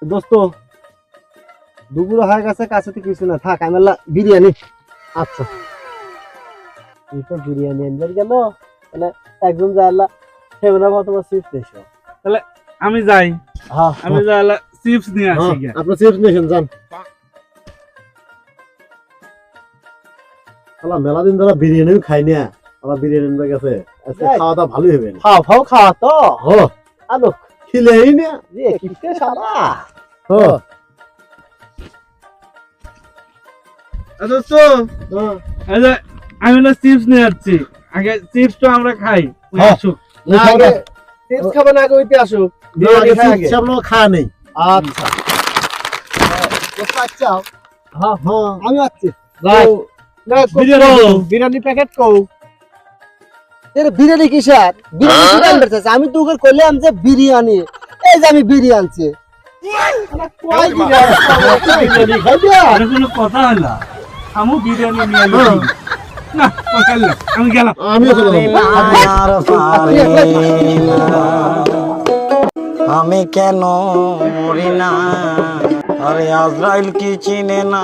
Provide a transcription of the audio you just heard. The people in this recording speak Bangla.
দোস্ত দুপুর হয়ে গেছে, কাছে তো কিছু না, থাক আমি বিরিয়ানি। আচ্ছা তুই তো বিরিয়ানি আনবার গেল, তাহলে একজন যা আল্লাহ সেভেনা তোমার চিপস নিয়েছো। তাহলে আমি যাই, হ্যাঁ আমি যাহলে চিপস নিয়ে আসি গে। আপনি চিপস নিয়েছেন, যান। আল্লাহ মেলা দিন ধরে বিরিয়ানিও খাই না, আবার বিরিয়ানি আনবার গেছে। আজকে খাওয়া দাওয়া ভালোই হবে। খাওয়া তো আলো খিলেই না রে কিপটে শালা। দোস্ত এই যে আমি না চিপস নিয়ে আসছি, আগে চিপস তো আমরা খাই। ওই আসুক। না আগে চিপস খাবে না, আগে ওইতে আসুক, বিরিয়ানি খাই আগে। সব লোক খাওয়া নেই। আচ্ছা আচ্ছা হ্যাঁ হ্যাঁ আমি আসছি। বিরিয়ানি প্যাকেট কও। বিরিয়ানি কিসের? বিরিয়ানি কি আনতে চাইছে? আমি তো ওকে কইলাম যে বিরিয়ানি, এই যে আমি বিরিয়ানি আনছি। কই বিরিয়ানি খাইবে? আর কোনো কথা হলো আমু বিরিয়ানি নিয়ে এলো না, কথা হলো আমি গেলাম। আমি আমি কেন মরি না, আরে আজরাইল কি চিনে না।